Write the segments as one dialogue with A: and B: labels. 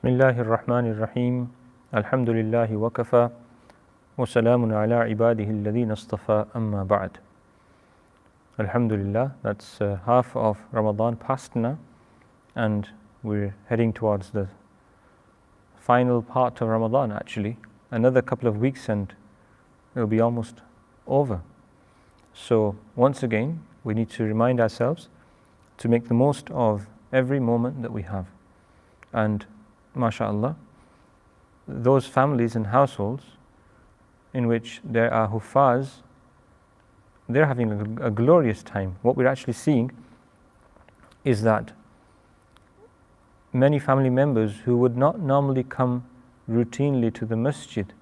A: Bismillahir Rahmanir Rahim. Alhamdulillahi wa kafa. Wa salamun ala ibadihi alladhina istafa amma ba'd. Alhamdulillah, that's half of Ramadan past now, and we're heading towards the final part of Ramadan actually. Another couple of weeks and it'll be almost over. So once again, we need to remind ourselves to make the most of every moment that we have. And MashaAllah, those families and households in which there are huffaz, they're having a glorious time. What we're actually seeing is that many family members who would not normally come routinely to the masjid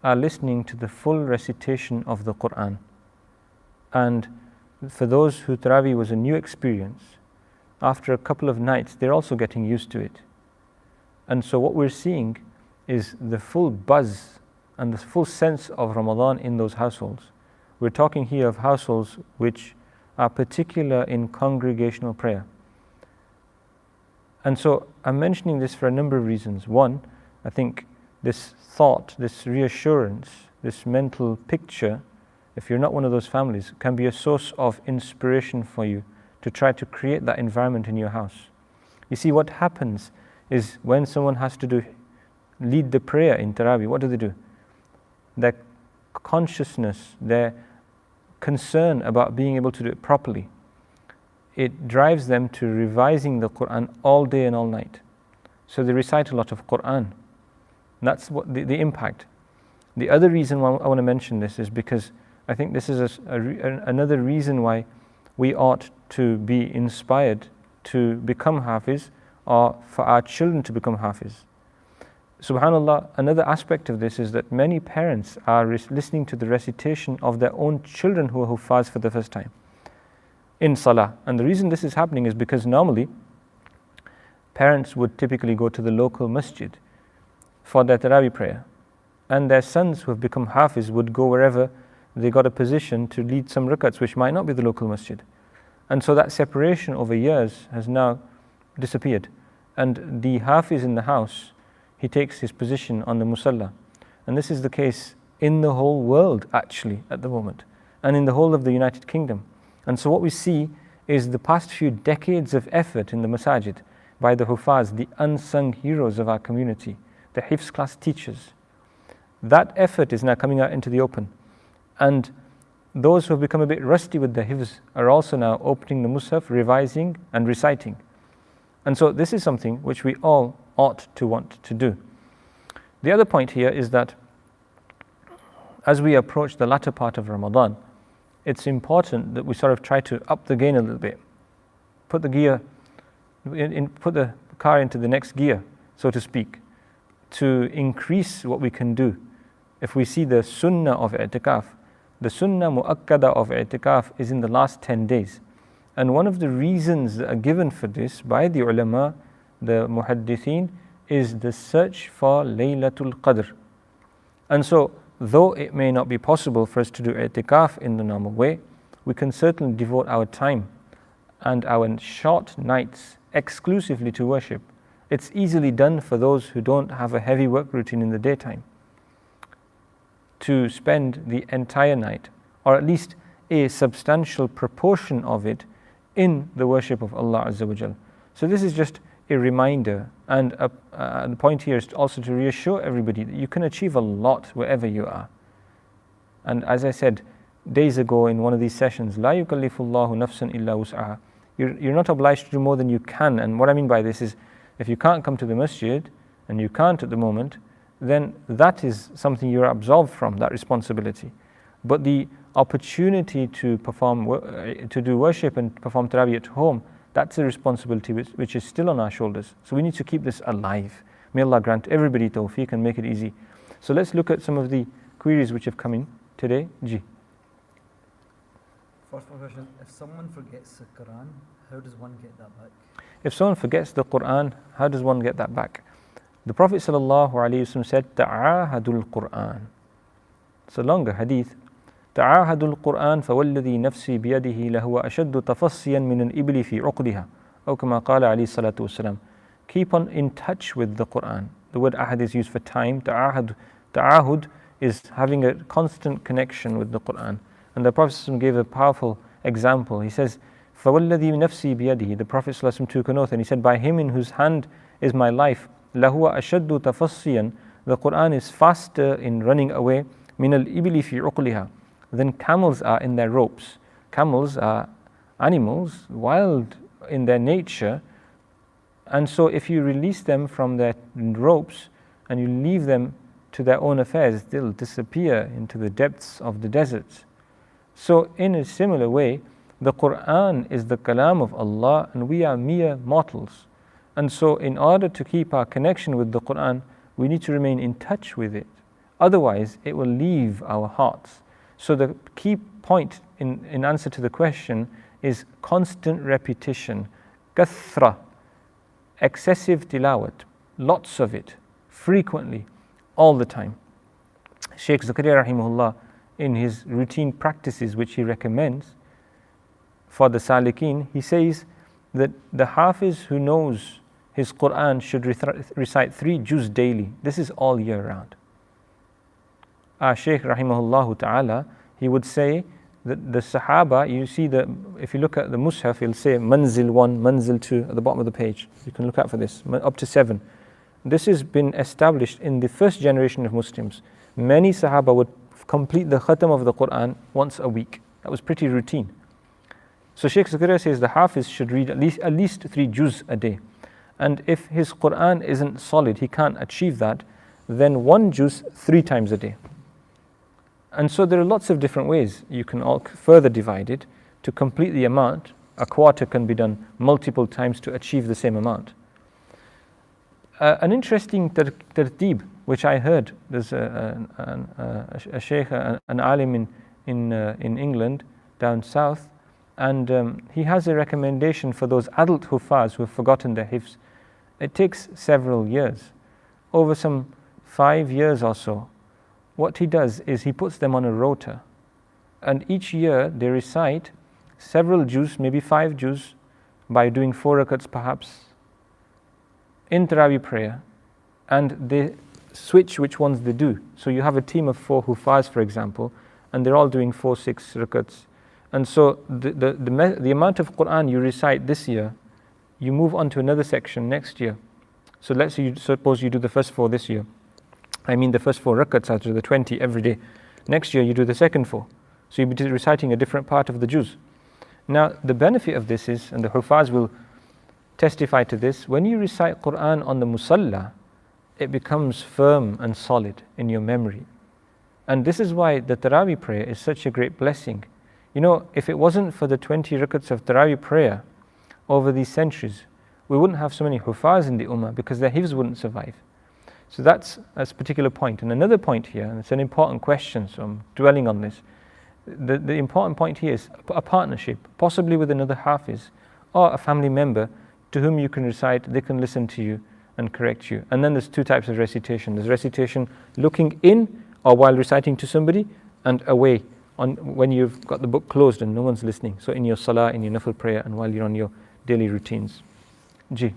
A: are listening to the full recitation of the Quran. And for those who Taraweeh was a new experience, after a couple of nights, they're also getting used to it. And so what we're seeing is the full buzz and the full sense of Ramadan in those households. We're talking here of households which are particular in congregational prayer. And so I'm mentioning this for a number of reasons. One, I think this thought, this reassurance, this mental picture, if you're not one of those families, can be a source of inspiration for you to try to create that environment in your house. You see, what happens is when someone has to lead the prayer in Taraweeh, what do? Their consciousness, their concern about being able to do it properly, it drives them to revising the Quran all day and all night. So they recite a lot of Quran. That's what the impact. The other reason why I want to mention this is because I think this is another reason why we ought to be inspired to become Hafiz, or for our children to become Hafiz. Subhanallah, another aspect of this is that many parents are listening to the recitation of their own children who are Huffaz for the first time in Salah. And the reason this is happening is because normally parents would typically go to the local masjid for their Taraweeh prayer, and their sons who have become Hafiz would go wherever they got a position to lead some rakats which might not be the local masjid. And so that separation over years has now disappeared. And the Hafiz in the house, he takes his position on the Musalla. And this is the case in the whole world actually at the moment, and in the whole of the United Kingdom. And so what we see is the past few decades of effort in the masajid by the Huffaz, the unsung heroes of our community, the Hifz class teachers. That effort is now coming out into the open. And those who have become a bit rusty with the Hifz are also now opening the Mus'haf, revising and reciting. And so this is something which we all ought to want to do. The other point here is that as we approach the latter part of Ramadan, it's important that we sort of try to up the gain a little bit. Put the car into the next gear, so to speak, to increase what we can do. If we see the sunnah of i'tikaf, the sunnah mu'akkada of i'tikaf is in the last 10 days. And one of the reasons that are given for this by the ulama, the muhaddithin, is the search for Laylatul Qadr. And so, though it may not be possible for us to do i'tikaf in the normal way, we can certainly devote our time and our short nights exclusively to worship. It's easily done for those who don't have a heavy work routine in the daytime, to spend the entire night, or at least a substantial proportion of it, in the worship of Allah Azza wa Jal. So this is just a reminder, and the point here is also to reassure everybody that you can achieve a lot wherever you are. And as I said days ago in one of these sessions, La yukallifullahu nafsan illa wus'aha. You're not obliged to do more than you can. And what I mean by this is, if you can't come to the masjid, and you can't at the moment, then that is something you're absolved from, that responsibility. But the opportunity to to do worship and perform Taraweeh at home, that's a responsibility which is still on our shoulders. So we need to keep this alive. May Allah grant everybody tawfiq and make it easy. So let's look at some of the queries which have come in today. Ji.
B: First question, if someone forgets the Quran, how does one get that back?
A: If someone forgets the Quran, how does one get that back? The Prophet ﷺ said, Ta'ahadul Quran. It's a longer hadith. تعاهدوا القرآن فوالذي نفسي بيده لهو أشد تفصيا من الإبل في عقدها أو كما قال عليه الصلاة والسلام. keep on in touch with the Quran. The word ahad is used for time. Ta'ahud is having a constant connection with the Quran. And the Prophet ﷺ gave a powerful example. He says, فَوَالَّذِي نَفْسِي بِيَدِهِ. The Prophet ﷺ took an oath and he said, by him in whose hand is my life, لَهُوَ أَشَدُّ تَفَصِّيًا. The Quran is faster in running away مِنَ الْإِبِلِ فِي عُقْلِهَا than camels are in their ropes. Camels are animals, wild in their nature, and so if you release them from their ropes and you leave them to their own affairs, they'll disappear into the depths of the deserts. So in a similar way, the Quran is the kalam of Allah and we are mere mortals. And so in order to keep our connection with the Quran, we need to remain in touch with it. Otherwise, it will leave our hearts. So the key point in answer to the question is constant repetition, kathra, excessive tilawat, lots of it, frequently, all the time. Shaykh Zakaria rahimahullah, in his routine practices which he recommends for the salikeen, he says that the hafiz who knows his Quran should recite 3 juz daily. This is all year round. Our Shaykh rahimahullah ta'ala, he would say that the Sahaba, you see if you look at the Mus'haf, he'll say Manzil 1, Manzil 2 at the bottom of the page. You can look out for this, up to 7. This has been established in the first generation of Muslims. Many Sahaba would complete the khatam of the Quran once a week. That was pretty routine. So Shaykh Zakaria says the Hafiz should read at least 3 juz a day. And if his Quran isn't solid, he can't achieve that, then 1 juz 3 times a day. And so there are lots of different ways you can all further divide it to complete the amount. A quarter can be done multiple times to achieve the same amount. An interesting tartib which I heard, there's a sheikh, an alim in England down south, and he has a recommendation for those adult huffaz who have forgotten their hifz. It takes several years, over some 5 years or so. What he does is he puts them on a rota, and each year they recite several juz, maybe 5 juz, by doing 4 rakats perhaps, in Tarawih prayer, and they switch which ones they do. So you have a team of 4 huffaz, for example, and they're all doing 4-6 rakats. And so the amount of Quran you recite this year, you move on to another section next year. So let's say suppose you do the first 4 this year. I mean the first 4 rakats out of the 20 every day. Next year you do the second 4. So you'll be reciting a different part of the juz. Now the benefit of this is, and the huffaz will testify to this, when you recite Quran on the musalla, it becomes firm and solid in your memory. And this is why the Tarawih prayer is such a great blessing. You know, if it wasn't for the 20 rakats of Tarawih prayer over these centuries, we wouldn't have so many huffaz in the ummah because their hifz wouldn't survive. So that's a particular point. And another point here, and it's an important question, so I'm dwelling on this. The important point here is a partnership, possibly with another hafiz or a family member to whom you can recite, they can listen to you and correct you. And then there's 2 types of recitation. There's recitation looking in or while reciting to somebody, and away when you've got the book closed and no one's listening. So in your salah, in your nafil prayer, and while you're on your daily routines. Ji.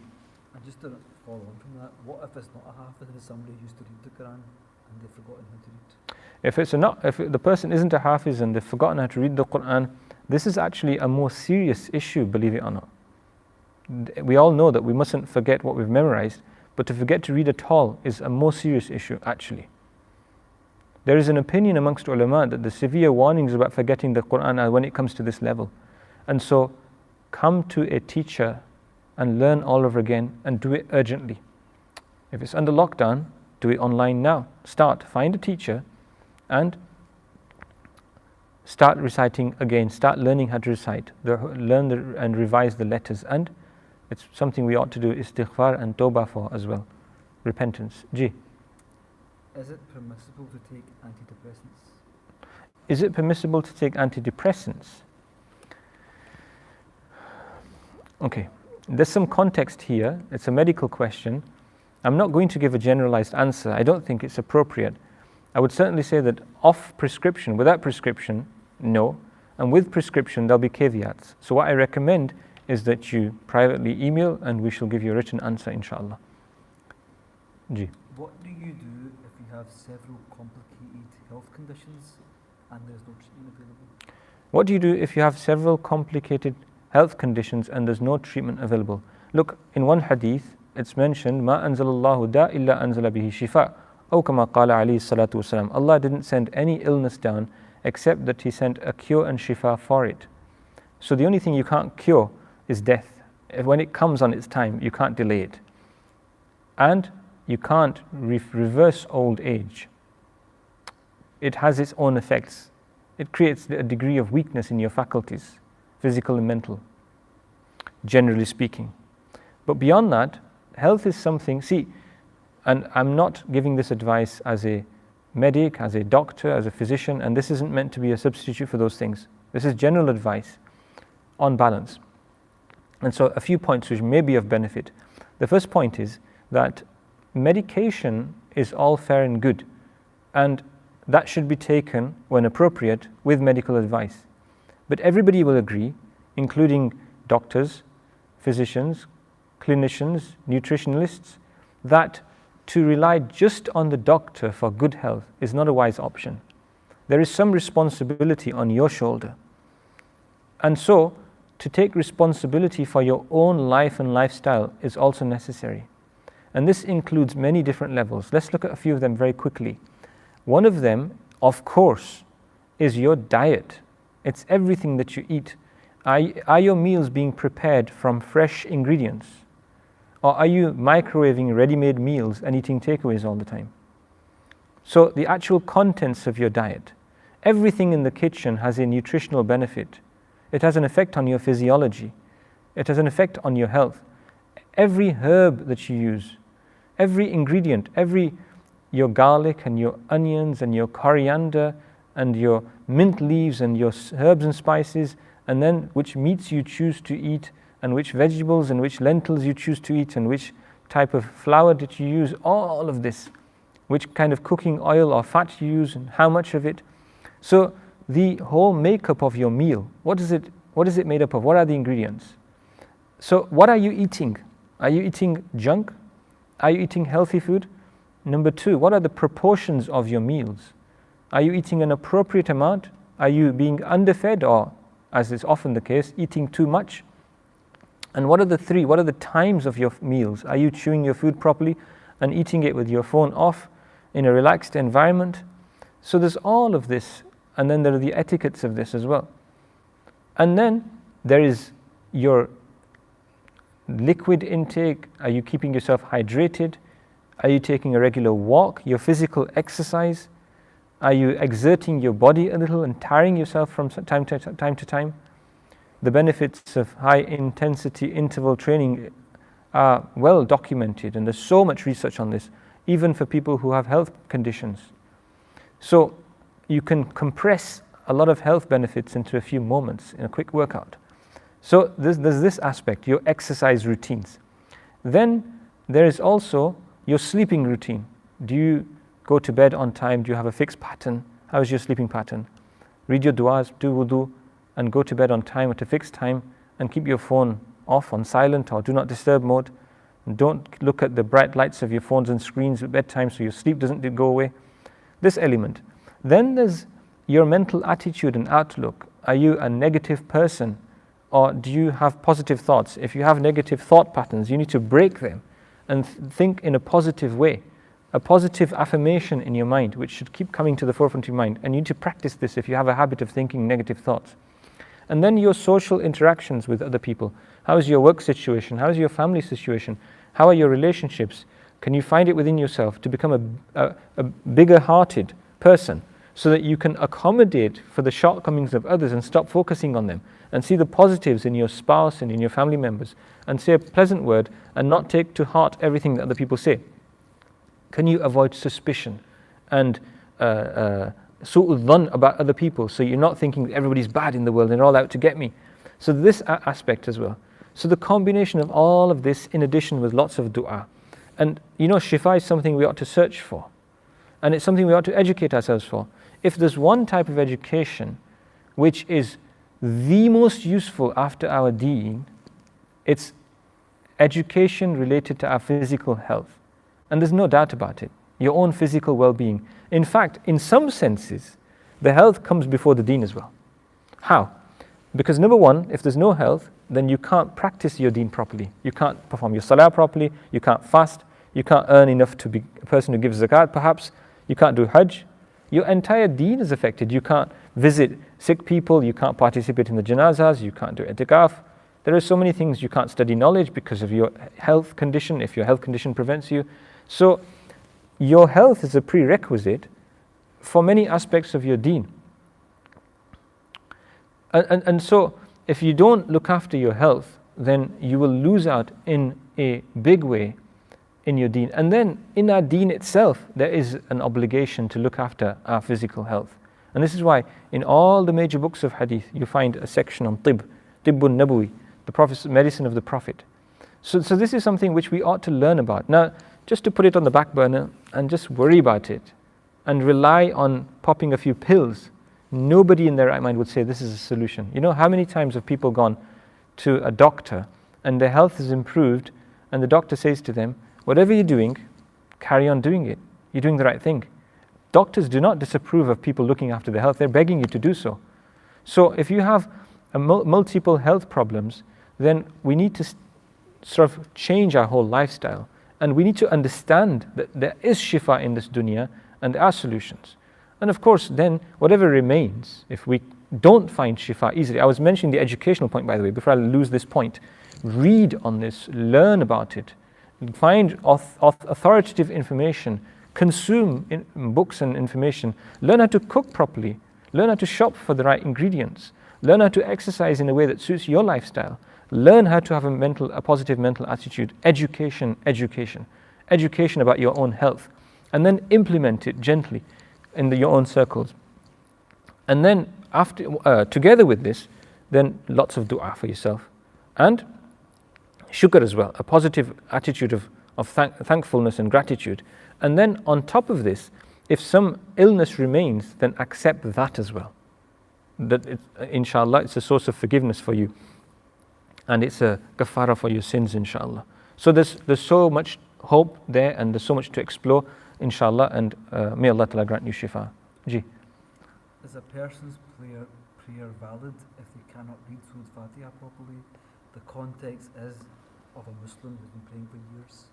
B: And just to follow on from that, what if it's not a hafiz and it's somebody who used to read the Quran and they've forgotten how to read?
A: If the person isn't a hafiz and they've forgotten how to read the Quran, this is actually a more serious issue, believe it or not. We all know that we mustn't forget what we've memorized, but to forget to read at all is a more serious issue actually. There is an opinion amongst ulama that the severe warnings about forgetting the Quran are when it comes to this level. And so come to a teacher and learn all over again and do it urgently. If it's under lockdown, do it online now. Find a teacher and start reciting again, start learning how to recite, and revise the letters. And it's something we ought to do istighfar and tawbah for as well, repentance. Ji.
B: Is it permissible to take antidepressants?
A: Is it permissible to take antidepressants? Okay, there's some context here. It's a medical question. I'm not going to give a generalized answer. I don't think it's appropriate. I would certainly say that off prescription, without prescription, no. And with prescription, there'll be caveats. So what I recommend is that you privately email and we shall give you a written answer, inshallah. Ji.
B: What do you do if you have several complicated health conditions and there's no treatment available?
A: What do you do if you have several complicated health conditions and there's no treatment available? Look, in one hadith, it's mentioned, مَا أَنزَلَ اللَّهُ دَاء إِلَّا أَنزَلَ بِهِ شِفَاء أو كما قال عليه الصلاة والسلام. Allah didn't send any illness down except that He sent a cure and shifa for it. So the only thing you can't cure is death. When it comes on its time, you can't delay it. And you can't reverse old age. It has its own effects. It creates a degree of weakness in your faculties, physical and mental, generally speaking. But beyond that, health is something, see, and I'm not giving this advice as a medic, as a doctor, as a physician, and this isn't meant to be a substitute for those things. This is general advice on balance. And so a few points which may be of benefit. The first point is that medication is all fair and good, and that should be taken when appropriate with medical advice. But everybody will agree, including doctors, physicians, clinicians, nutritionalists, that to rely just on the doctor for good health is not a wise option. There is some responsibility on your shoulder. And so, to take responsibility for your own life and lifestyle is also necessary. And this includes many different levels. Let's look at a few of them very quickly. One of them, of course, is your diet. It's everything that you eat. Are your meals being prepared from fresh ingredients? Or are you microwaving ready-made meals and eating takeaways all the time? So the actual contents of your diet, everything in the kitchen has a nutritional benefit. It has an effect on your physiology. It has an effect on your health. Every herb that you use, every ingredient, your garlic and your onions and your coriander and your mint leaves and your herbs and spices, and then which meats you choose to eat, and which vegetables and which lentils you choose to eat, and which type of flour that you use, all of this, which kind of cooking oil or fat you use and how much of it. So the whole makeup of your meal, what is it made up of? What are the ingredients? So what are you eating? Are you eating junk? Are you eating healthy food? Number two, what are the proportions of your meals? Are you eating an appropriate amount? Are you being underfed, or, as is often the case, eating too much? And what are the times of your meals? Are you chewing your food properly and eating it with your phone off in a relaxed environment? So there's all of this, and then there are the etiquettes of this as well. And then there is your liquid intake. Are you keeping yourself hydrated? Are you taking a regular walk, your physical exercise? Are you exerting your body a little and tiring yourself from time to time? The benefits of high intensity interval training are well documented, and there's so much research on this, even for people who have health conditions. So you can compress a lot of health benefits into a few moments in a quick workout. So there's this aspect, your exercise routines. Then there is also your sleeping routine. Do you go to bed on time? Do you have a fixed pattern? How is your sleeping pattern? Read your du'as, do wudu, and go to bed on time at a fixed time, and keep your phone off on silent or do not disturb mode. And don't look at the bright lights of your phones and screens at bedtime so your sleep doesn't go away. This element. Then there's your mental attitude and outlook. Are you a negative person, or do you have positive thoughts? If you have negative thought patterns, you need to break them and think in a positive way. A positive affirmation in your mind, which should keep coming to the forefront of your mind. And you need to practice this if you have a habit of thinking negative thoughts. And then your social interactions with other people. How is your work situation? How is your family situation? How are your relationships? Can you find it within yourself to become a bigger-hearted person so that you can accommodate for the shortcomings of others and stop focusing on them, and see the positives in your spouse and in your family members, and say a pleasant word and not take to heart everything that other people say? Can you avoid suspicion and su'u dhann about other people, so you're not thinking everybody's bad in the world and they're all out to get me? So this aspect as well. So the combination of all of this, in addition with lots of dua. And shifa is something we ought to search for, and it's something we ought to educate ourselves for. If there's one type of education which is the most useful after our deen, It's education related to our physical health. And there's no doubt about it. Your own physical well-being. In fact, in some senses, the health comes before the deen as well. How? Because number one, if there's no health, then you can't practice your deen properly. You can't perform your salah properly, you can't fast, you can't earn enough to be a person who gives zakat perhaps, you can't do hajj. Your entire deen is affected. You can't visit sick people, you can't participate in the janazas, you can't do i'tikaf. There are so many things. You can't study knowledge because of your health condition, if your health condition prevents you. So your health is a prerequisite for many aspects of your deen. And so if you don't look after your health, then you will lose out in a big way in your deen. And then in our deen itself, there is an obligation to look after our physical health. And this is why in all the major books of hadith, you find a section on tibbun nabawi, the Prophet's medicine of the Prophet. So this is something which we ought to learn about. Now, just to put it on the back burner and just worry about it and rely on popping a few pills, nobody in their right mind would say this is a solution. You know, how many times have people gone to a doctor and their health is improved and the doctor says to them, whatever you're doing, carry on doing it. You're doing the right thing. Doctors do not disapprove of people looking after their health. They're begging you to do so. So if you have multiple health problems, then we need to sort of change our whole lifestyle. And we need to understand that there is shifa in this dunya and there are solutions. And of course, then whatever remains, if we don't find shifa easily, I was mentioning the educational point, by the way, before I lose this point. Read on this, learn about it, find authoritative information, consume books and information, learn how to cook properly, learn how to shop for the right ingredients, learn how to exercise in a way that suits your lifestyle, learn how to have a positive mental attitude, education about your own health, and then implement it gently in your own circles. And then after, together with this, then lots of dua for yourself. And shukr as well, a positive attitude of thankfulness and gratitude. And then on top of this, if some illness remains, then accept that as well. That inshallah, it's a source of forgiveness for you. And it's a kafara for your sins, inshallah. So there's so much hope there and there's so much to explore, inshallah, and may Allah Ta'ala grant you shifa. Ji.
B: Is a person's prayer valid if they cannot read Surah Fatiha properly? The context is of a Muslim who's been praying for years.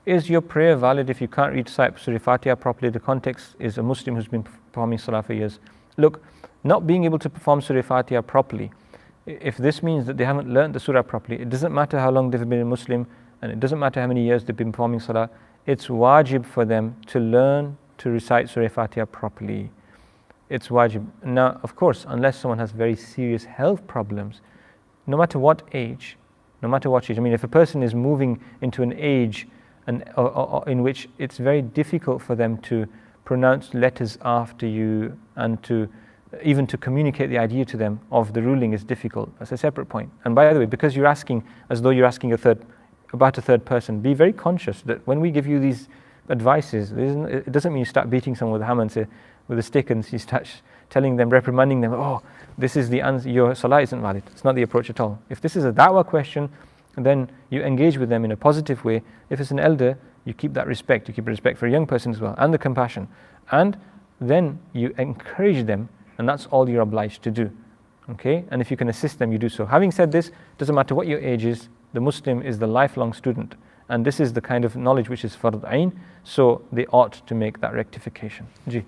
A: Is your prayer valid if you can't read Surah Fatiha properly? The context is a Muslim who's been performing salah for years. Look, not being able to perform Surah Fatiha properly, if this means that they haven't learned the surah properly, it doesn't matter how long they've been a Muslim and it doesn't matter how many years they've been performing salah, it's wajib for them to learn to recite Surah Fatiha properly. It's wajib. Now, of course, unless someone has very serious health problems, no matter what age, I mean, if a person is moving into an age in which it's very difficult for them to pronounce letters after you and to even to communicate the idea to them of the ruling is difficult, that's a separate point. And by the way, because you're asking as though you're asking about a third person, be very conscious that when we give you these advices, it doesn't mean you start beating someone with a hammer and say, with a stick, and you start telling them, reprimanding them, oh, this is the answer, your salah isn't valid. It's not the approach at all. If this is a da'wah question, then you engage with them in a positive way. If it's an elder, you keep that respect. You keep respect for a young person as well, and the compassion. And then you encourage them, and that's all you're obliged to do. Okay? And if you can assist them, you do so. Having said this, doesn't matter what your age is, the Muslim is the lifelong student. And this is the kind of knowledge which is fard ayn, so they ought to make that rectification. Ji.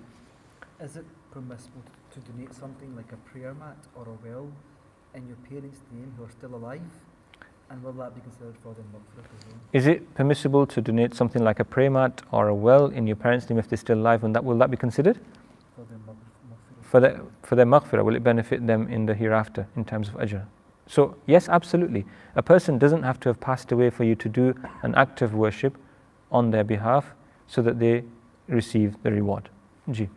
B: Is it permissible to donate something like a prayer mat or a well in your parents' name who are still alive? And will that be considered for them as well? Is it permissible to donate something like a prayer mat or a well in your parents' name if they're still alive? And will that be considered? For their maghfirah, will it benefit them in the hereafter in terms of ajr? So yes, absolutely. A person doesn't have to have passed away for you to do an act of worship on their behalf so that they receive the reward. Ji.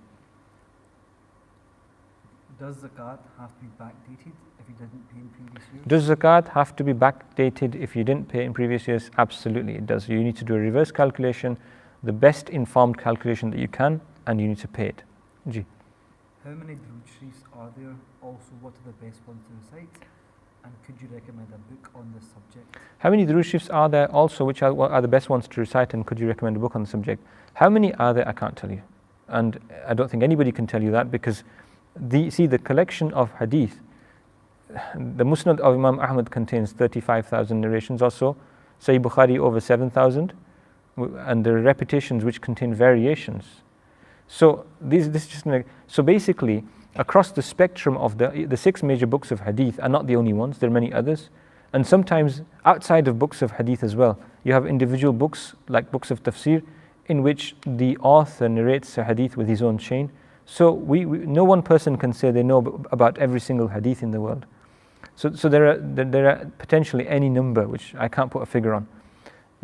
B: Does zakat have to be backdated if you didn't pay in previous years?
A: Does zakat have to be backdated if you didn't pay in previous years? Absolutely, it does. You need to do a reverse calculation, the best informed calculation that you can, and you need to pay it. Ji.
B: How many Durood Sharifs are there? Also, what are the best ones to recite? And could you recommend a book on this subject?
A: How many Durood Sharifs are there also, which are the best ones to recite, and could you recommend a book on the subject? How many are there? I can't tell you. And I don't think anybody can tell you that, because the collection of hadith, the Musnad of Imam Ahmad contains 35,000 narrations or so, Sahih Bukhari over 7,000, and there are repetitions which contain variations. So so basically, across the spectrum of the 6 major books of hadith are not the only ones, there are many others. And sometimes outside of books of hadith as well, you have individual books, like books of tafsir, in which the author narrates a hadith with his own chain. So no one person can say they know about every single hadith in the world. So there are potentially any number, which I can't put a figure on.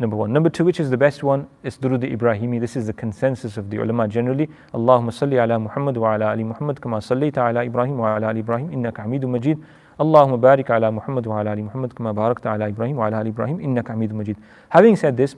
A: Number 1. Number 2, which is the best one, is Durood Ibrahimi. This is the consensus of the ulama generally. Allahumma salli ala Muhammad wa ala ali Muhammad kama sallaita ala Ibrahim wa ala ali Ibrahim innaka Hamidum Majid. Allahumma barik ala Muhammad wa ala ali Muhammad kama barakta ala Ibrahim wa ala ali Ibrahim innaka Hamidum Majid. Having said this,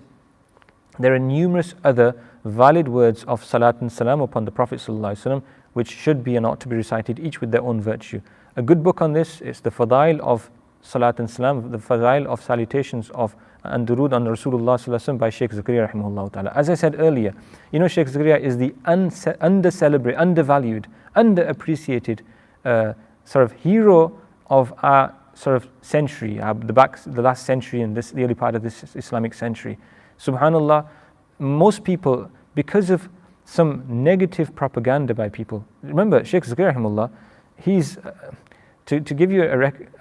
A: there are numerous other valid words of salat and salam upon the Prophet ﷺ, which should be and ought to be recited, each with their own virtue. A good book on this is the Fadail of Salat and Salam, the Fadail of Salutations of and Durood on Rasulullah ﷺ by Shaykh Zakaria rahimahullah ta'ala. As I said earlier, Shaykh Zakaria is the under-celebrated, undervalued, underappreciated sort of hero of our sort of century, the last century and the early part of this Islamic century. Subhanallah, most people, because of some negative propaganda by people, remember Shaykh Zakaria rahimahullah, he's, to give you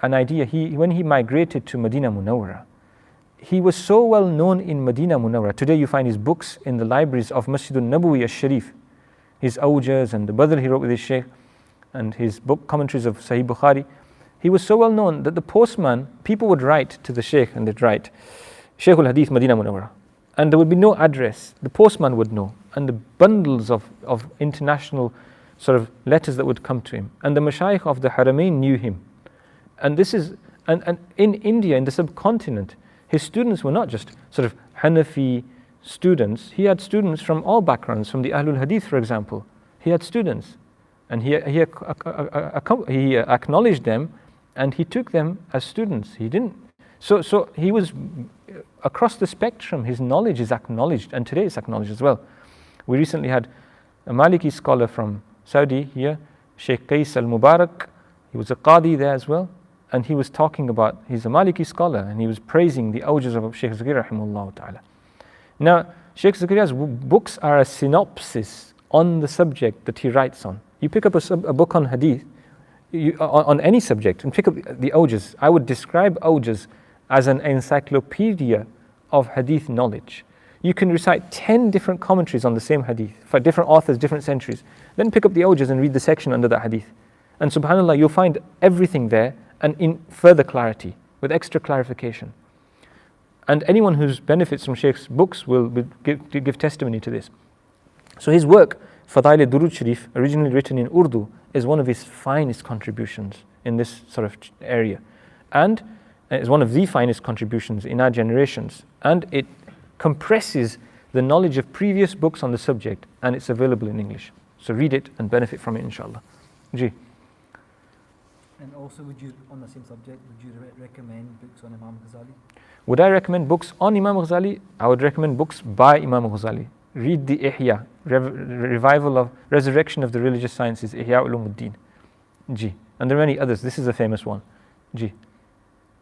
A: an idea, when he migrated to Medina Munawwara, he was so well known in Medina Munawwara. Today you find his books in the libraries of Masjidun Nabawi al-Sharif, his awjas and the badr he wrote with his Shaykh, and his book commentaries of Sahih Bukhari. He was so well known that the postman, people would write to the Shaykh, and they'd write, Shaykh al-Hadith Medina Munawwara. And there would be no address. The postman would know. And the bundles of international sort of letters that would come to him. And the Mashayikh of the Haramain knew him. And this is, and in India, in the subcontinent, his students were not just sort of Hanafi students. He had students from all backgrounds, from the Ahlul Hadith, for example. He had students. And he acknowledged them, and he took them as students. He didn't. So he was, across the spectrum, his knowledge is acknowledged, and today it's acknowledged as well. We recently had a Maliki scholar from Saudi here, Sheikh Qais al-Mubarak. He was a Qadi there as well, and he was talking about, he's a Maliki scholar, and he was praising the awjas of Shaykh Zakaria rahimahullah ta'ala. Now, Shaykh Zakaria's books are a synopsis on the subject that he writes on. You pick up a book on hadith, on any subject, and pick up the awjas. I would describe awjas as an encyclopedia of hadith knowledge. You can recite 10 different commentaries on the same hadith, for different authors, different centuries. Then pick up the awjas and read the section under that hadith. And subhanAllah, you'll find everything there, and in further clarity, with extra clarification. And anyone who benefits from Shaykh's books will give testimony to this. So his work, Fadail Durood Sharif, originally written in Urdu, is one of his finest contributions in this sort of area. And is one of the finest contributions in our generations. And it compresses the knowledge of previous books on the subject, and it's available in English. So read it and benefit from it, inshallah. Ji.
B: And also, on the same subject, would you recommend books on Imam Ghazali?
A: Would I recommend books on Imam Ghazali? I would recommend books by Imam Ghazali. Read the Ihya, resurrection of the religious sciences, Ihya Ulumuddin. Ji. And there are many others. This is a famous one. Ji.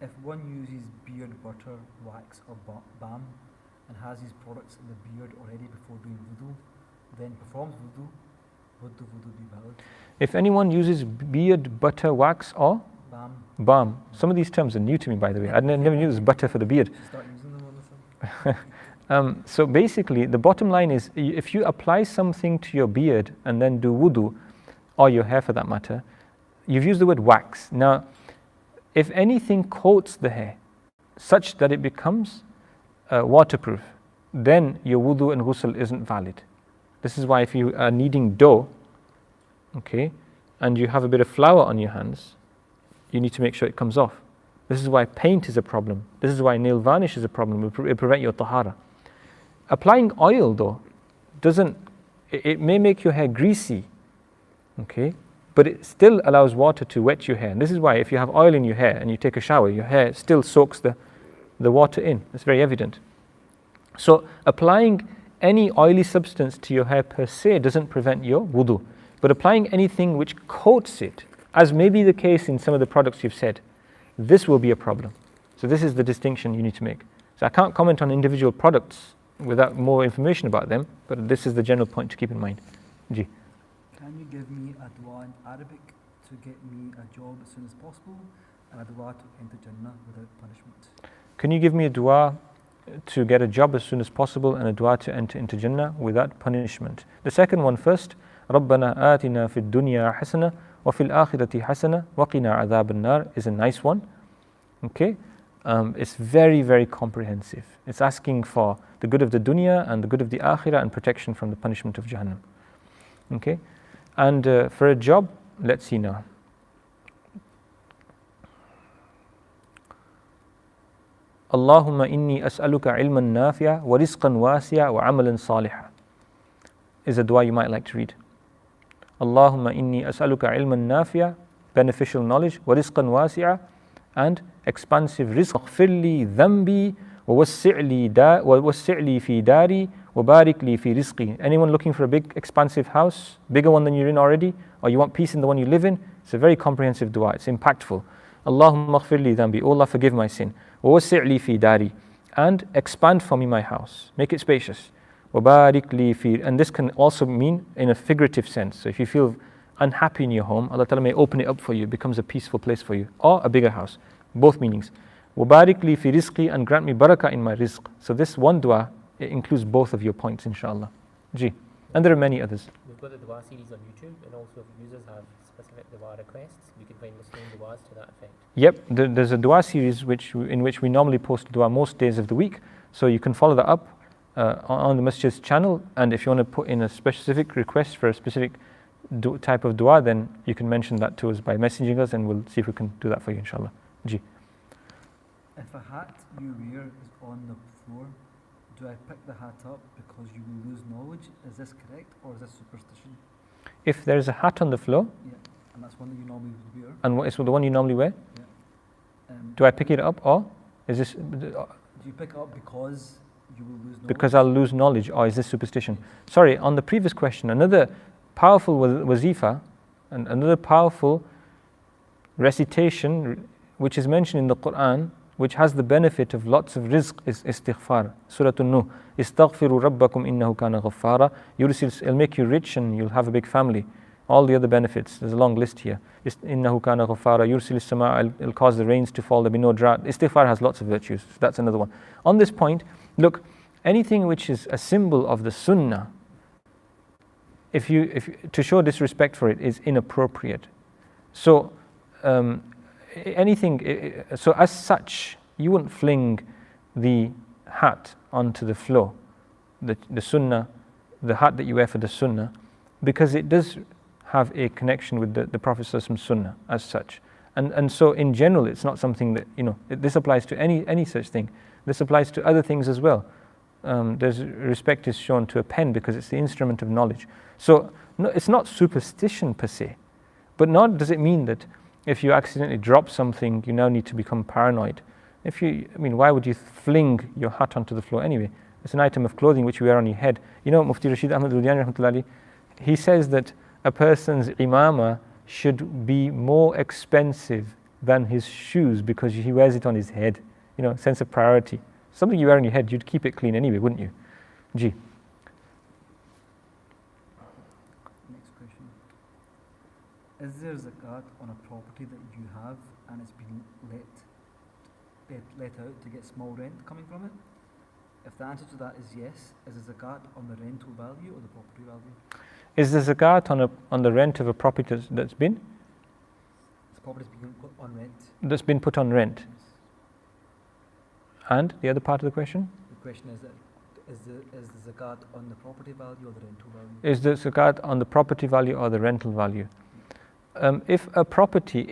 B: If one uses beard butter, wax or balm and has these products in the beard already before doing wudu, then performs wudu, would the wudu be valid?
A: If anyone uses beard butter, wax or balm. Some of these terms are new to me, by the way. I never knew this butter for the beard.
B: Start using them all the time.
A: So basically, the bottom line is, if you apply something to your beard and then do wudu, or your hair for that matter, you've used the word wax. Now, if anything coats the hair such that it becomes waterproof, then your wudu and ghusl isn't valid. This is why if you are kneading dough, okay, and you have a bit of flour on your hands, you need to make sure it comes off. This is why paint is a problem. This is why nail varnish is a problem. It will prevent your tahara. Applying oil though, it may make your hair greasy, okay, but it still allows water to wet your hair. And this is why if you have oil in your hair and you take a shower, your hair still soaks the water in. It's very evident. So applying any oily substance to your hair per se doesn't prevent your wudu. But applying anything which coats it, as may be the case in some of the products you've said, this will be a problem. So this is the distinction you need to make. So I can't comment on individual products without more information about them, but this is the general point to keep in mind. Ji.
B: Can you give me a dua in Arabic to get me a job as soon as possible and a dua to enter Jannah without punishment?
A: Can you give me a dua to get a job as soon as possible and a dua to enter into Jannah without punishment? The second one first, رَبَّنَا آتِنَا فِي الدُّنْيَا حَسَنَةً وَفِي الْآخِرَةِ حَسَنَةً وَقِنَا عَذَابَ النَّارِ is a nice one. Okay, it's very, very comprehensive. It's asking for the good of the dunya and the good of the akhirah and protection from the punishment of Jahannam. Okay, and for a job, let's see now. Allahumma inni as'aluka ilman nafi'a wa rizqan wasi'a wa amalan salihah is a dua you might like to read. Allahumma inni as'aluka ilman nafi'a, beneficial knowledge, wa rizqan wasi'a, and expansive rizq. اغفر لي ذنبي ووسع لي في داري وبارك لي في رزقي. Anyone looking for a big expansive house, bigger one than you're in already, or you want peace in the one you live in? It's a very comprehensive dua. It's impactful. Allahumma اغفر لي ذنبي. Oh Allah, forgive my sin. ووسع لي في داري, and expand for me my house. Make it spacious. وبارك لي في, and this can also mean in a figurative sense. So if you feel unhappy in your home, Allah Ta'ala may open it up for you, it becomes a peaceful place for you, or a bigger house. Both meanings. وَبَارِكْ لِي فِي رِزْقِي, and grant me barakah in my rizq. So this one dua, it includes both of your points, inshallah. Ji. And there are many others.
C: We've got the dua series on YouTube, and also if users have specific dua requests, you can find Muslim duas to that effect.
A: Yep, there's a dua series in which we normally post dua most days of the week. So you can follow that up on the Masjid's channel, and if you want to put in a specific request for a specific type of dua, then you can mention that to us by messaging us, and we'll see if we can do that for you, inshallah. Ji.
B: If a hat you wear is on the floor, do I pick the hat up because you will lose knowledge? Is this correct, or is this superstition?
A: If there's a hat on the floor,
B: Yeah, and that's one that you normally would wear.
A: and it's the one you normally wear,
B: Yeah.
A: do I pick it up, or is this
B: Do you pick it up because you will lose knowledge?
A: because I'll lose knowledge, or is this superstition? Sorry, on the previous question, another powerful wazifa and another powerful recitation which is mentioned in the Quran, which has the benefit of lots of rizq, is istighfar. Surah An-Nuh. Istaghfiru rabbakum innahu kana ghaffara. It'll make you rich and you'll have a big family. All the other benefits, there's a long list here. Innahu kana ghaffara. Yursil sama, it'll cause the rains to fall, there'll be no drought. Istighfar has lots of virtues. So that's another one. On this point, look, anything which is a symbol of the sunnah, if to show disrespect for it is inappropriate. So so as such, you wouldn't fling the hat onto the floor, the sunnah, the hat that you wear for the sunnah, because it does have a connection with the Prophet's sunnah as such. And so in general, it's not something that, this applies to any such thing. This applies to other things as well. There's respect is shown to a pen because it's the instrument of knowledge. So no, it's not superstition per se, but nor does it mean that if you accidentally drop something, you now need to become paranoid. Why would you fling your hat onto the floor anyway? It's an item of clothing which you wear on your head. Mufti Rashid Ahmad Rudiani rahmatullahi, he says that a person's imamah should be more expensive than his shoes because he wears it on his head. Sense of priority. Something you wear on your head, you'd keep it clean anyway, wouldn't you? Ji.
B: Next question. Is there zakat on a property that you have and it's been let out to get small rent coming from it? If the answer to that is yes, is the zakat on the rental value or the property value?
A: Is the zakat on the rent of a property that's been?
B: The property's been put on rent.
A: That's been put on rent.
B: Yes.
A: And the other part of the question?
B: The question is that is the zakat on the property value or the rental value?
A: Is the zakat on the property value or the rental value? If a property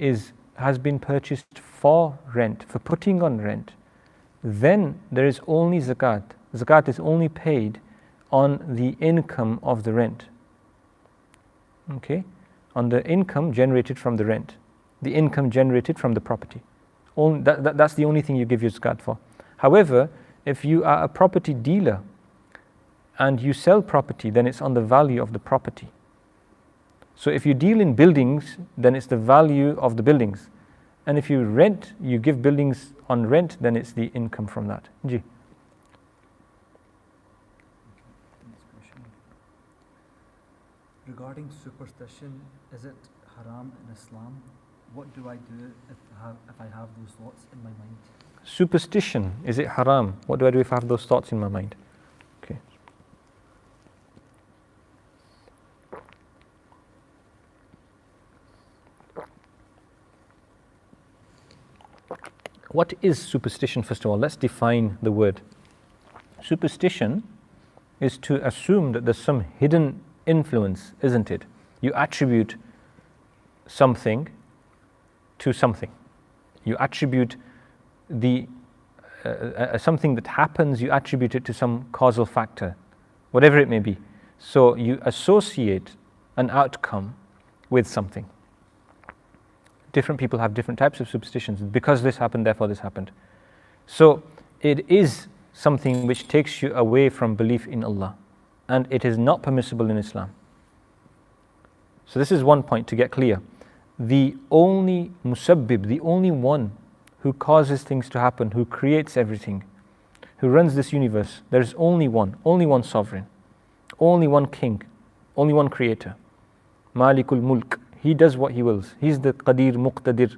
A: has been purchased for rent, for putting on rent, then there is only zakat. Zakat is only paid on the income of the rent. Okay? on the income generated from the rent, the income generated from the property. That's the only thing you give your zakat for. However, if you are a property dealer and you sell property, then it's on the value of the property. So if you deal in buildings, then it's the value of the buildings. And if you rent, you give buildings on rent, then it's the income from that. Ji.
B: Next question. Regarding superstition, is it haram in Islam? What do I do if I have those thoughts in my mind?
A: Superstition, is it haram? What do I do if I have those thoughts in my mind? Okay. What is superstition, first of all? Let's define the word. Superstition is to assume that there's some hidden influence, isn't it? You attribute something to something. You attribute something that happens, you attribute it to some causal factor, whatever it may be. So you associate an outcome with something. Different people have different types of superstitions. Because this happened, therefore this happened. So it is something which takes you away from belief in Allah, and it is not permissible in Islam. So this is one point to get clear. The only musabbib, the only one who causes things to happen, who creates everything, who runs this universe, there is only one sovereign, only one king, only one creator. Malikul Mulk. He does what he wills. He's the Qadir Muqtadir.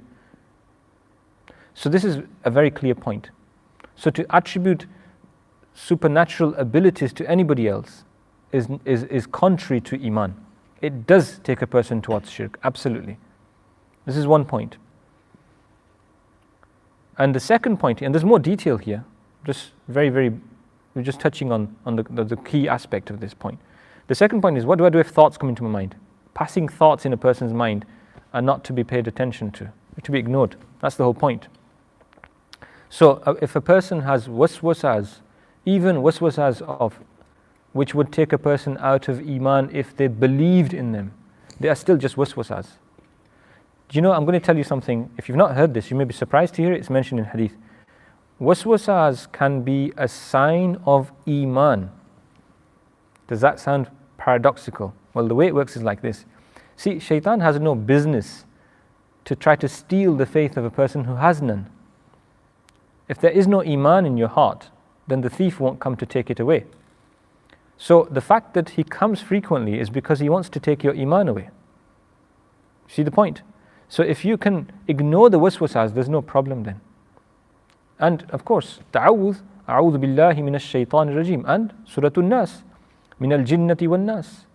A: So this is a very clear point. So to attribute supernatural abilities to anybody else is contrary to Iman. It does take a person towards shirk, absolutely. This is one point. And the second point, and there's more detail here, just we're just touching on the key aspect of this point. The second point is, what do I do if thoughts come into my mind? Passing thoughts in a person's mind are not to be paid attention to, to be ignored. That's the whole point. So if a person has waswasas, even waswasas of which would take a person out of Iman if they believed in them, they are still just waswasas. Do you know, I'm going to tell you something. If you've not heard this, you may be surprised to hear it. It's mentioned in hadith. Waswasas can be a sign of Iman. Does that sound paradoxical? Well, the way it works is like this. See, shaitan has no business to try to steal the faith of a person who has none. If there is no Iman in your heart, then the thief won't come to take it away. So the fact that he comes frequently is because he wants to take your Iman away. See the point? So if you can ignore the waswasas, there's no problem then. And of course, ta'awudh, a'udhu billahi minash shaitanir rajim, and suratul nas, minal jinnati wal nas,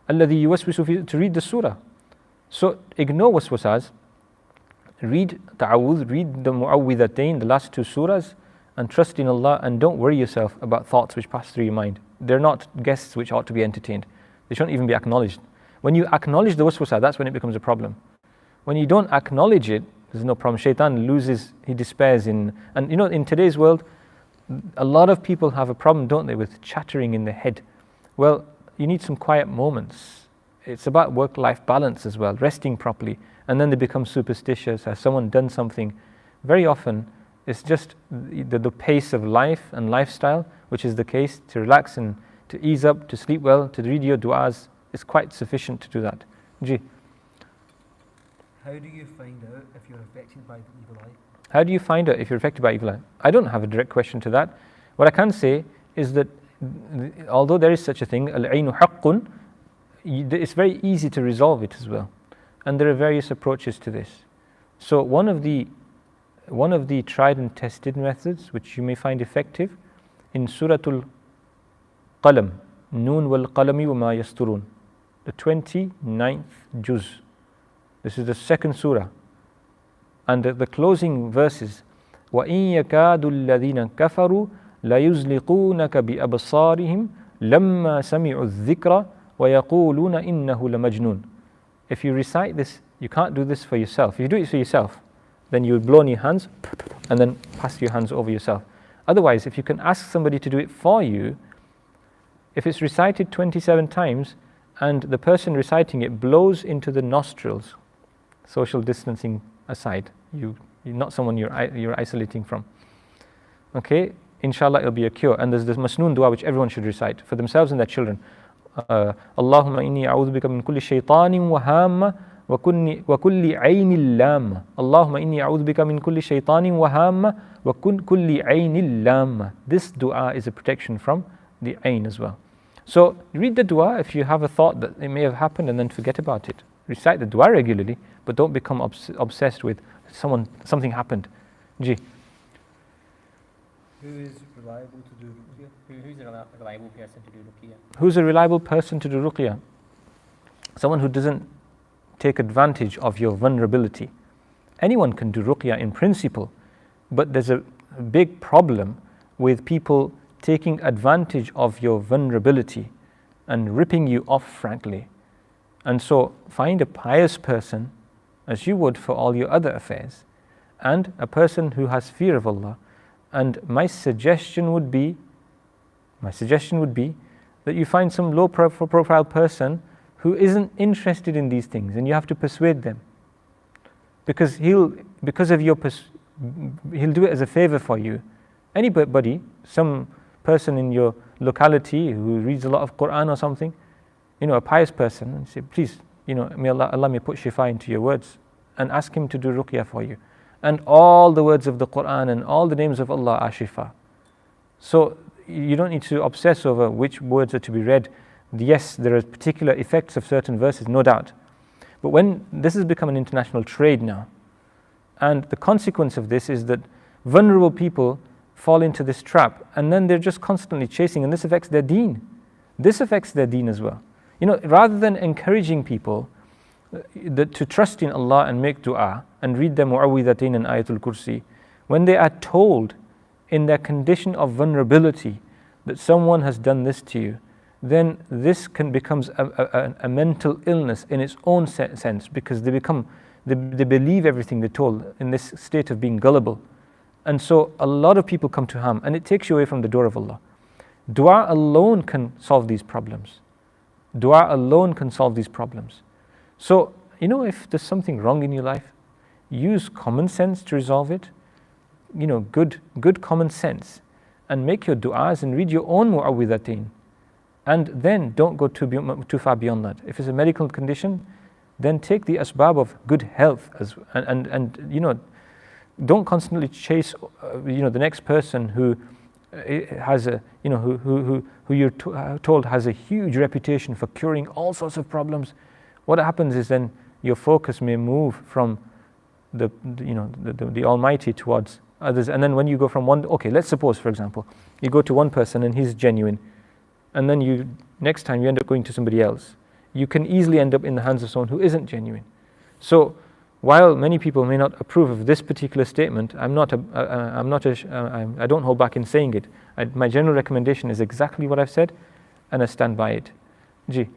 A: alladhi yuwaswisu fi, to read the surah. So ignore waswasas, read ta'awudh, read the mu'awwidhatayn, the last two surahs, and trust in Allah, and don't worry yourself about thoughts which pass through your mind. They're not guests which ought to be entertained. They shouldn't even be acknowledged. When you acknowledge the waswasa, that's when it becomes a problem. When you don't acknowledge it, there's no problem. Shaitan loses, he despairs in, and you know, in today's world, a lot of people have a problem, don't they, with chattering in their head. Well, you need some quiet moments. It's about work-life balance as well, resting properly, and then they become superstitious. Has someone done something? Very often, it's just the pace of life and lifestyle, which is the case. To relax and to ease up, to sleep well, to read your du'as, is quite sufficient to do that. Ji.
B: How do you find out if you're affected by the evil eye?
A: How do you find out if you're affected by evil eye? I don't have a direct question to that. What I can say is that although there is such a thing, al-aynu haqqun, it's very easy to resolve it as well. And there are various approaches to this. So one of the tried and tested methods which you may find effective in Suratul Qalam, Noon wal Qalami wa ma yasturun, the 29th juz. This is the second surah. And the closing verses, وَإِن يَكَادُ الَّذِينَ كَفَرُوا لَيُزْلِقُونَكَ بِأَبْصَارِهِمْ لَمَّا سَمِعُوا الذِّكْرَ وَيَقُولُونَ إِنَّهُ لَمَجْنُونَ. If you recite this, you can't do this for yourself. If you do it for yourself, then you would blow on your hands and then pass your hands over yourself. Otherwise, if you can ask somebody to do it for you, if it's recited 27 times and the person reciting it blows into the nostrils, social distancing aside, you're not someone you're isolating from. Okay, inshallah it'll be a cure. And there's this masnoon dua which everyone should recite for themselves and their children. Allahumma inni a'udhu bika min kulli shaytanin wa hamma wa kulli aynil lamma. Allahumma inni a'udhu bika min kulli shaytanin wa hamma wa kulli aynil lamma. This dua is a protection from the ayn as well. So read the dua if you have a thought that it may have happened, and then forget about it. Recite the dua regularly, but don't become obsessed with something happened. Ji.
B: Who is reliable to do ruqyah?
C: Who's a reliable person to do ruqyah?
A: Who's a reliable person to do ruqyah? Someone who doesn't take advantage of your vulnerability. Anyone can do ruqyah in principle, but there's a big problem with people taking advantage of your vulnerability and ripping you off, frankly. And so find a pious person, as you would for all your other affairs, and a person who has fear of Allah. And my suggestion would be that you find some low profile person who isn't interested in these things, and you have to persuade them, because he'll do it as a favor for you. Anybody, some person in your locality who reads a lot of Quran or something, a pious person, and say, please, may Allah may put shifa into your words, and ask him to do ruqyah for you. And all the words of the Quran and all the names of Allah are shifa. So you don't need to obsess over which words are to be read. Yes, there are particular effects of certain verses, no doubt. But when this has become an international trade now, and the consequence of this is that vulnerable people fall into this trap, and then they're just constantly chasing, and this affects their deen. This affects their deen as well. Rather than encouraging people to trust in Allah and make dua and read their mu'awwidhatain and ayatul kursi, when they are told in their condition of vulnerability that someone has done this to you, then this becomes a mental illness in its own sense, because they believe everything they're told in this state of being gullible. And so a lot of people come to harm, and it takes you away from the door of Allah. Dua alone can solve these problems. Dua alone can solve these problems. So, if there's something wrong in your life, use common sense to resolve it. Good common sense, and make your du'as and read your own mu'awwidhatain. And then don't go too far beyond that. If it's a medical condition, then take the asbab of good health and don't constantly chase the next person who has who you're told has a huge reputation for curing all sorts of problems. What happens is then your focus may move from the Almighty towards others, and then when you go from one, let's suppose, for example, you go to one person and he's genuine, and then next time you end up going to somebody else, you can easily end up in the hands of someone who isn't genuine. So while many people may not approve of this particular statement, I don't hold back in saying it. My general recommendation is exactly what I've said, and I stand by it. Ji.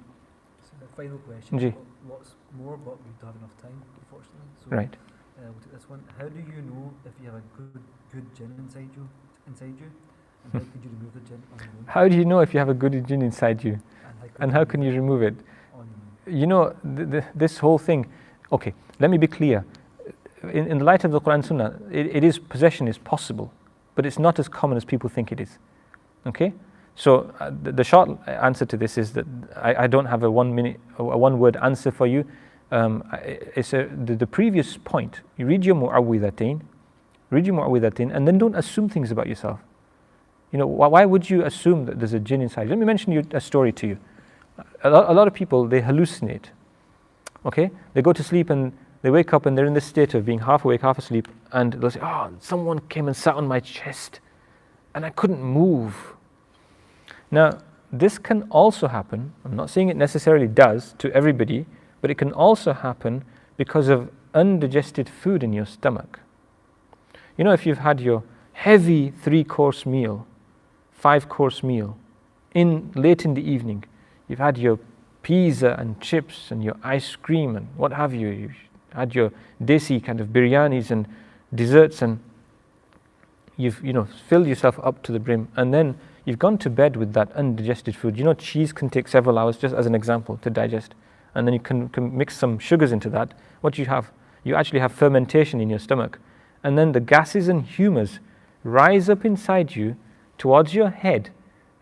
B: So the final question.
A: Ji.
B: Lots more, but we don't have enough time, unfortunately. So
A: Right.
B: We'll take this one. How do you know if you have a good jinn inside you? And how could you remove the jinn on your own?
A: How do you know if you have a good jinn inside you? And how can you remove it?
B: On your own?
A: This whole thing. Okay, let me be clear. In the light of the Quran Sunnah, possession is possible, but it's not as common as people think it is. Okay? So the short answer to this is that I don't have a one-word answer for you. It's the previous point. You read your mu'awwidhatain, and then don't assume things about yourself. Why would you assume that there's a jinn inside? Let me mention a story to you. A lot of people, they hallucinate. Okay? They go to sleep and they wake up and they're in this state of being half awake, half asleep, and they'll say, someone came and sat on my chest and I couldn't move. Now, this can also happen, I'm not saying it necessarily does to everybody, but it can also happen because of undigested food in your stomach. If you've had your heavy 3-course meal, 5-course meal, late in the evening, you've had your pizza and chips and your ice cream and what have you, you've had your desi kind of biryanis and desserts, and you've filled yourself up to the brim, and then you've gone to bed with that undigested food. You know, cheese can take several hours, just as an example, to digest. And then you can mix some sugars into that. What do you have? You actually have fermentation in your stomach. And then the gases and humours rise up inside you towards your head,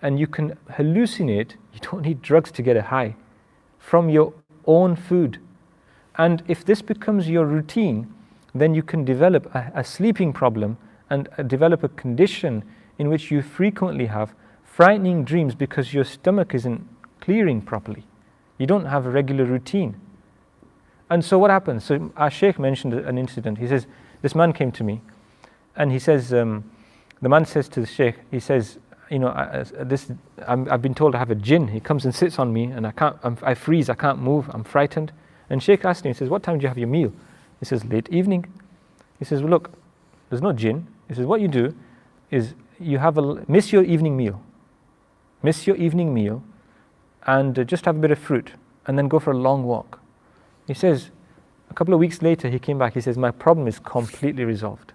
A: and you can hallucinate. You don't need drugs to get a high from your own food. And if this becomes your routine, then you can develop a sleeping problem and develop a condition in which you frequently have frightening dreams because your stomach isn't clearing properly. You don't have a regular routine. And so what happens? So our Sheikh mentioned an incident. He says, this man came to me, and he says, the man says to the Sheikh, he says, you know, I've been told I have a jinn. He comes and sits on me, and I freeze, I can't move, I'm frightened. And Sheikh asked him, he says, what time do you have your meal? He says, late evening. He says, well, look, there's no jinn. He says, what you do is you miss your evening meal. Miss your evening meal and just have a bit of fruit and then go for a long walk. He says, a couple of weeks later, he came back. He says, my problem is completely resolved.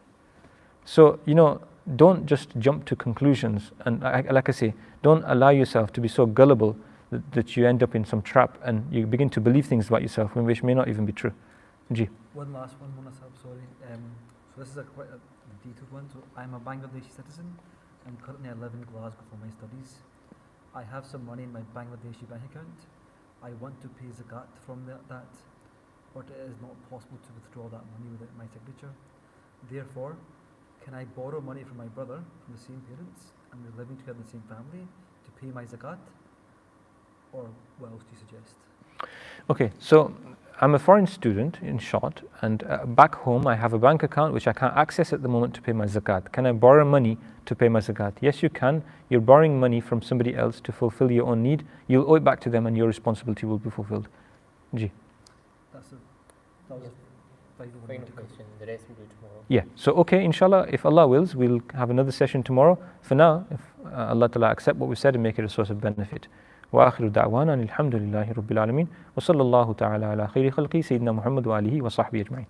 A: So, you know, don't just jump to conclusions. And like I say, don't allow yourself to be so gullible that you end up in some trap and you begin to believe things about yourself which may not even be true. G.
B: One last one, Munasab, sorry. So this is quite a detailed one. So I'm a Bangladeshi citizen, and currently I live in Glasgow for my studies. I have some money in my Bangladeshi bank account. I want to pay zakat from that, but it is not possible to withdraw that money without my signature. Therefore, can I borrow money from my brother from the same parents, and we're living together in the same family, to pay my zakat? Or what else do you suggest?
A: Okay, so I'm a foreign student, in short, and back home I have a bank account which I can't access at the moment to pay my zakat. Can I borrow money to pay my zakat? Yes, you can. You're borrowing money from somebody else to fulfill your own need. You'll owe it back to them, and your responsibility will be fulfilled. G.
B: That was
C: Final question. The rest we'll do tomorrow.
A: Yeah. So okay, inshallah, if Allah wills, we'll have another session tomorrow. For now, if Allah Ta'ala accept what we said and make it a source of benefit. وآخر دعوانا الحمد لله رب العالمين وصلى الله تعالى على خير خلقه سيدنا محمد وآله وصحبه أجمعين.